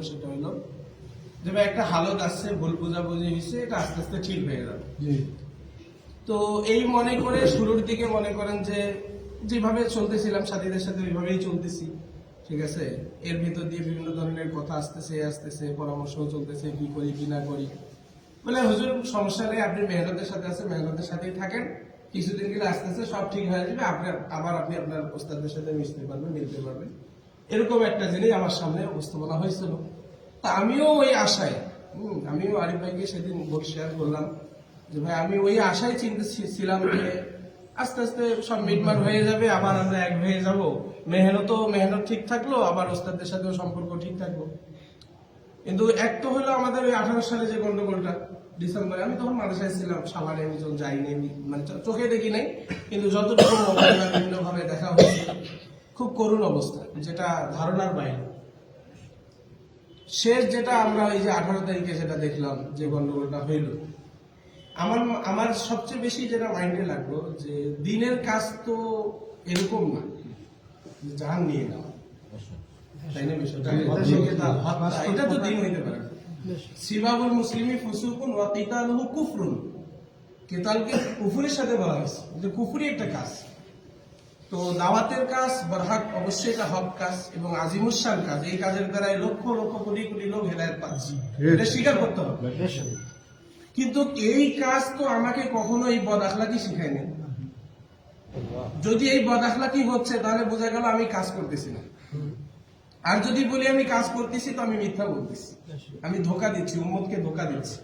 সেটা হলো যে ভাই একটা হালত আসছে, ভুল বোঝাবুঝি হয়েছে, এটা আস্তে আস্তে ঠিক হয়ে যাবে। তো এই মনে করে শুরুর দিকে মনে করেন যে যেভাবে চলতেছিলাম সাথীদের সাথে ওইভাবেই চলতেছি, ঠিক আছে। এর ভিতর দিয়ে বিভিন্ন ধরনের কথা আসতেছে, পরামর্শও চলতেছে, কি করি কি না করি। বলে হুজুর সমস্যা নেই, আপনি মেহনতের সাথে আছে, মেহনতের সাথেই থাকেন, কিছুদিন গেলে আস্তে আস্তে সব ঠিক হয়ে যাবে, আপনি আপনার ওস্তাদের সাথে মিশতে পারবেন, মিলতে পারবেন। এরকম একটা জিনিস আমার সামনে উপস্থাপনা হয়েছিল। তা আমিও ওই আশায়, আমিও আরিফ ভাইকে সেদিন শেয়ার করলাম যে ভাই আমি ওই আশায় চিন্তিত যে আস্তে আস্তে সব মিটমাট হয়ে যাবে, আবার আমরা এক হয়ে যাব, মেহনত ঠিক থাকলো, আবার ওস্তাদের সাথেও সম্পর্ক ঠিক থাকলো। কিন্তু এক তো হলো আমাদের ওই 18 সালে যে গন্ডগোলটা ডিসেম্বরে, আমি তখন মাদ্রাসায় ছিলাম, সাভারে আমি যখন যাইনি, মানে চোখে দেখি নাই, কিন্তু যতটুকু মোবাইল বা বিভিন্ন ভাবে দেখা হয়েছে, খুব করুণ অবস্থা, যেটা ধারণার বাইরে। শেষ যেটা আমরা ওই যে 18 তারিখে যেটা দেখলাম যে গন্ডগোলটা হইল, আমার সবচেয়ে বেশি যেটা মাইন্ডে লাগলো যে দিনের কাজ তো এরকম না জাহান নিয়ে নেওয়া, তাই না? বিষয়টা এটা তো দিন হইতে পারে না। সিবাবুল মুসলিমি ফুসুকুন ওয়া কিতালুহু কুফরুন, কিতালকে কুফরের সাথে বলা হয়েছে, যে কুফরি একটা কাজ। তো দাওয়াতের কাজ বরহাক, অবশ্যই এটা হক কাজ এবং আজিমুশান কাজ। এই কাজের দ্বারাই লক্ষ লক্ষ কোটি কোটি লোক হেদায়েত পাচ্ছে, এটা স্বীকার করতে হবে। কিন্তু এই কাজ তো আমাকে কখনো এই বদ আখলাকি শিখায়নি। যদি এই বদ আখলাকি হচ্ছে, তাহলে বোঝা গেল আমি কাজ করতেছি না। আর যদি বলি আমি কাজ করতেছি, তো আমি মিথ্যা বলতেছি, আমি ধোকা দিচ্ছি, উম্মতকে ধোকা দিচ্ছি।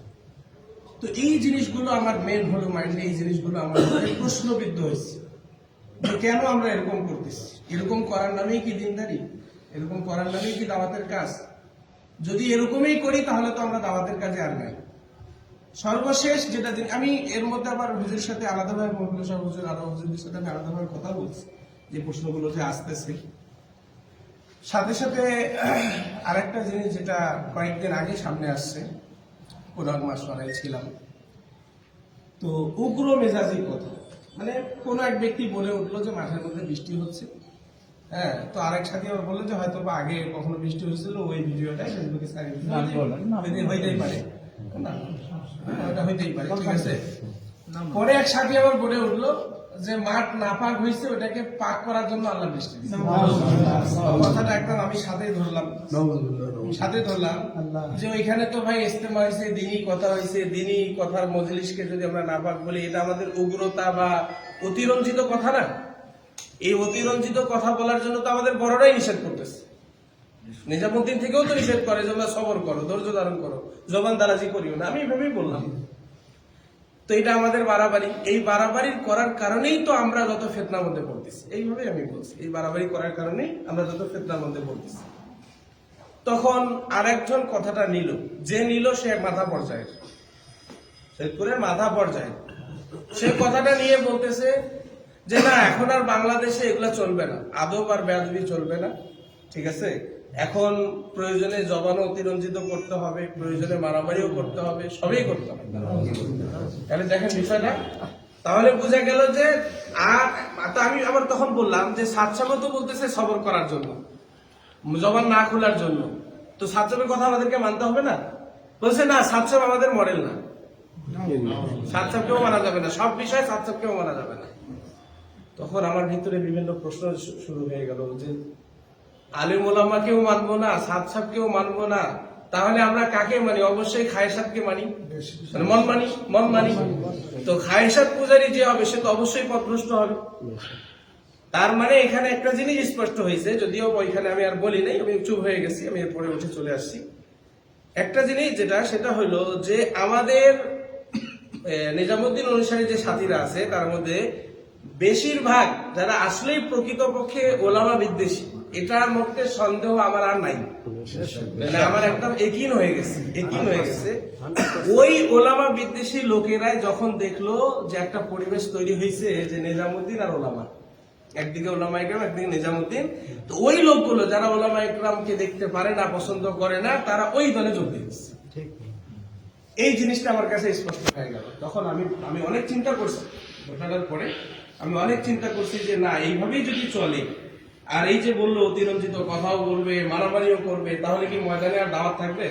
তো এই জিনিসগুলো আমার মেন হলো মাইন্ডে, এই জিনিসগুলো আমার প্রশ্নবিদ্ধ হয়েছে যে কেন আমরা এরকম করতেছি। এরকম করার নামেই কি দিনদারি? এরকম করার নামেই কি দাওয়াতের কাজ? যদি এরকমই করি, তাহলে তো আমরা দাওয়াতের কাজে আর নাই। সর্বশেষ যেটা আমি এর মধ্যে আবার হুজুরের সাথে আলাদাভাবে, মহকুমা সাহেব হুজুর, আরো হুজুরদের সাথে আমি আলাদাভাবে কথা বলছি, যে প্রশ্নগুলো যে আসতেছে। সাথে সাথে আরেকটা জিনিস যেটা কয়েকদিন আগে সামনে আসছে, কোরআন মাসওয়ারায় ছিলাম, তো উগ্র মেজাজি কথা, মানে কোন এক ব্যক্তি বলে উঠলো যে মাঠের মধ্যে বৃষ্টি হচ্ছে। হ্যাঁ, তো আরেক সাথে আবার বললো যে হয়তো বা আগে কখনো বৃষ্টি হয়েছিল, ওই ভিডিওটাই ফেসবুকে হইতেই পারে, ওটা হইতেই পারে, ঠিক আছে। পরে এক সাথী আবার বলে উঠলো যে মাঠ নাপাক হয়েছে, ওটাকে পাক করার জন্য আল্লাহ বৃষ্টি দিয়েছে। কথাটা একদম আমি সাথে ধরলাম যে ওইখানে তো ভাই ইস্তেমা হয়েছে, দিনই কথা হয়েছে, দিনই কথার মজলিসকে যদি আমরা নাপাক বলি, এটা আমাদের উগ্রতা বা অতিরঞ্জিত কথা না? এই অতিরঞ্জিত কথা বলার জন্য তো আমাদের বড়রাই নিষেধ করতেছে। নিজামুদ্দিন থেকেও তো নিষেধ করে যে তোমরা সবর করো, ধৈর্য ধারণ করো, জবান দারাজি করিও না। আমি এভাবেই বললাম। তো এটা আমাদের বাড়াবাড়ি, এই বাড়াবাড়ির করার কারণেই তো আমরা যত ফিতনার মধ্যে পড়তেছি। এইভাবেই আমি বলছি, এই বাড়াবাড়ি করার কারণেই আমরা যত ফিতনার মধ্যে পড়তেছি। তখন আরেকজন কথাটা নিল, যে নিল সে মাথা পর্যায়ে, সৈয়দপুরের মাথা পর্যায়ে, সে কথাটা নিয়ে বলতেছে যে না, এখন আর বাংলাদেশে এগুলা চলবে না, আদব আর বেয়াদবি চলবে না, ঠিক আছে। এখন প্রয়োজনে জবানও অতিরঞ্জিত করতে হবে, প্রয়োজনে মারামারিও করতে হবে, সবই করতে হবে। তাহলে দেখেন বিষয়টা, তাহলে বোঝা গেল যে আমি আবার তখন বললাম যে সাতসামও তো বলতেছে সবর করার জন্য, জবান না খোলার জন্য, তো সাতসামের কথা আমাদেরকে মানতে হবে না? বলছে না, সাতসাম আমাদের মডেল না, সাতসামকেও মানা যাবে না, সব বিষয়ে সাতসামকেও মানা যাবে না। তখন আমার ভিতরে বিভিন্ন প্রশ্ন শুরু হয়ে গেল যে আলেম ওলামাকেও মানবো না, সাতসামকেও মানবো না, তাহলে আমরা কাকে মানি? অবশ্যই খায়েসাতকে মানি, মন মানি। তো খায়েসাত পূজারী যে হবে, সে তো অবশ্যই পথভ্রষ্ট হবে। তার মানে এখানে একটা জিনিস স্পষ্ট হয়েছে, যদিও ওইখানে আমি আর বলি নাই, আমি চুপ হয়ে গেছি, আমি এরপরে উঠে চলে আসছি। একটা জিনিস সেটা হইলো যে আমাদের নিজামুদ্দিন অনুসারী যে সাথীরা আছে, তার মধ্যে বেশিরভাগ যারা আসলেই প্রকৃতপক্ষে ওলামা বিদ্বেষী, এটার মধ্যে সন্দেহ আমার আর নাই, মানে আমার একদম একিন হয়ে গেছে। ওই ওলামা বিদ্বেষী লোকেরাই যখন দেখলো যে একটা পরিবেশ তৈরি হয়েছে, যে নিজামুদ্দিন আর ওলামা, একদিকে ওলামা ইকরাম, একদিকে নিজামুদ্দিন, তো ওই লোকগুলো যারা ওলামা ইকরামকে দেখতে পারে না, পছন্দ করে না, তারা ওই দলে যোগ দিয়েছে। এই জিনিসটা আমার কাছে স্পষ্ট হয়ে গেল। তখন আমি অনেক চিন্তা করছি, ঘটনাটার পরে আমি অনেক চিন্তা করছি যে না, এইভাবেই যদি চলে, আর এই যে বললো অতিরঞ্জিত কথাও বলবে, মারামারিও করবে, তাহলে কি ময়দানে আর দাওয়াত থাকবে?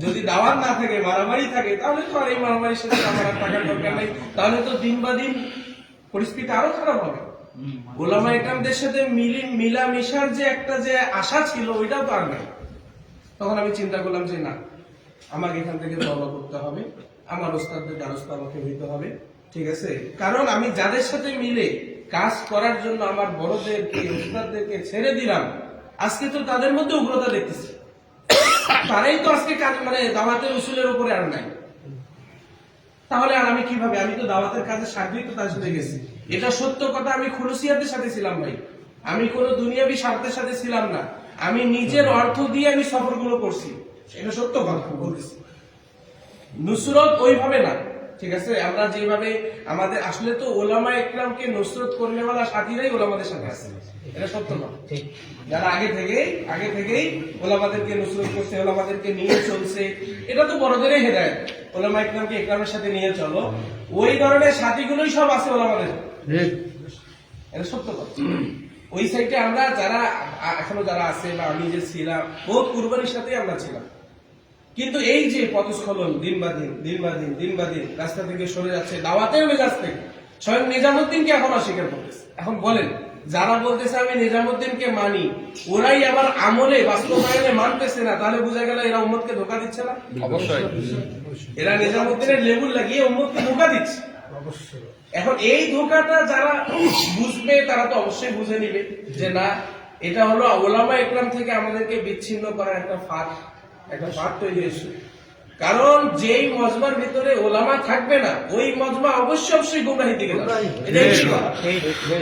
যদি দাওয়াত না থাকে, মারামারি থাকে, তাহলে তো আর এই মারামারির সাথে আমার আর টাকার দরকার নেই। তাহলে তো দিন বা দিন পরিস্থিতি আরো খারাপ হবে। ওলামা ইকরামদের সাথে মিলামিশার যে একটা যে আশা ছিল, ওইটাও তো আর নাই। তখন আমি চিন্তা করলাম যে না, আমাকে এখান থেকে তওবা করতে হবে, আমার ওস্তাদদের দ্বারস্থ আমাকে হইতে হবে, ঠিক আছে? কারণ আমি যাদের সাথে মিলে কাজ করার জন্য আমার বড়দেরকে, ওস্তাদদেরকে ছেড়ে দিলাম, আজকে তো তাদের মধ্যে উগ্রতা দেখতেছি। তারাই তো আজকে কাজ দাওয়াতের উসুলের উপরে আর নাই। তাহলে আর আমি কিভাবে? আমি তো দাওয়াতের কাজে সার্বিক তো তার সাথে গেছি, এটা সত্য কথা। আমি খুলুসিয়াতের সাথে ছিলাম ভাই, আমি কোন দুনিয়াবি স্বার্থের সাথে ছিলাম না। আমি নিজের অর্থ দিয়ে আমি সফরগুলো করছি, এটা সত্য কথা বলতেছি। নুসরত ওইভাবে না, ঠিক আছে? আমরা যেভাবে আমাদের আসলে তো ওলামা ইকরামকে নুসরত করনেওয়ালা সাথীরাই ওলামাদের সাথে আছে, এটা সত্য না? যারা আগে থেকেই ওলামাদেরকে নুসরত করছে, ওলামাদেরকে নিয়ে চলছে, এটা তো বড়দেরই হেদায়েত। ওলামা ইকরামকে ইকরামের সাথে নিয়ে চলো, ওই ধরনের সাথীগুলোই সব আছে ওলামাদের, এটা সত্য কথা। ওই সাইডে আমরা যারা এখনো যারা আছে, বা আমি যে ছিলাম, বহুত কুরবানির সাথে আমরা ছিলাম। কিন্তু এই যে পথস্খলন দিন বা দিন রাস্তা থেকে সরে যাচ্ছে, দাওয়াতের মেজাজ থেকে স্বয়ং নিজামুদ্দিনকে এখন অস্বীকার করতেছে। এখন বলেন, যারা বলতেছে আমি নিজামুদ্দিনকে মানি, ওরাই আবার আমলে বাস্তবায়নে মানতেছে না, তাহলে বোঝা গেল এরা উম্মতকে ধোঁকা দিচ্ছে না? অবশ্যই এরা নিজামুদ্দিনের লেবুল লাগিয়ে উম্মতকে ধোঁকা দিচ্ছে। এখন এই ধোঁকাটা যারা বুঝবে, তারা তো অবশ্যই বুঝে নিবে যে না, এটা হলো ওলামা ইকরাম থেকে আমাদেরকে বিচ্ছিন্ন করার একটা ফাঁদ তৈরি হয়েছে। কারণ যেই মজমার ভিতরে ওলামা থাকবে না, ওই মজমা অবশ্যই গুমরাহির দিকে যাবে।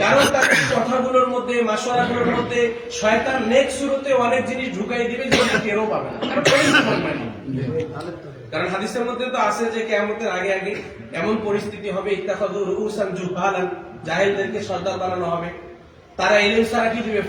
কারণ তাদের কথাগুলোর মধ্যে, মাশওয়ারাগুলোর মধ্যে শয়তান নেক শুরুতে অনেক জিনিস ঢুকাই দিবে, যেটা কেউ পাবে না। কারণ হাদিসের মধ্যে তো আছে যে কিয়ামতের আগে এমন পরিস্থিতি হবে, ইত্তাখাযু রুউসান জুহালান, জাহেলদেরকে সর্দার বানানো হবে। তারা ইলম ছাড়া কি দিবে?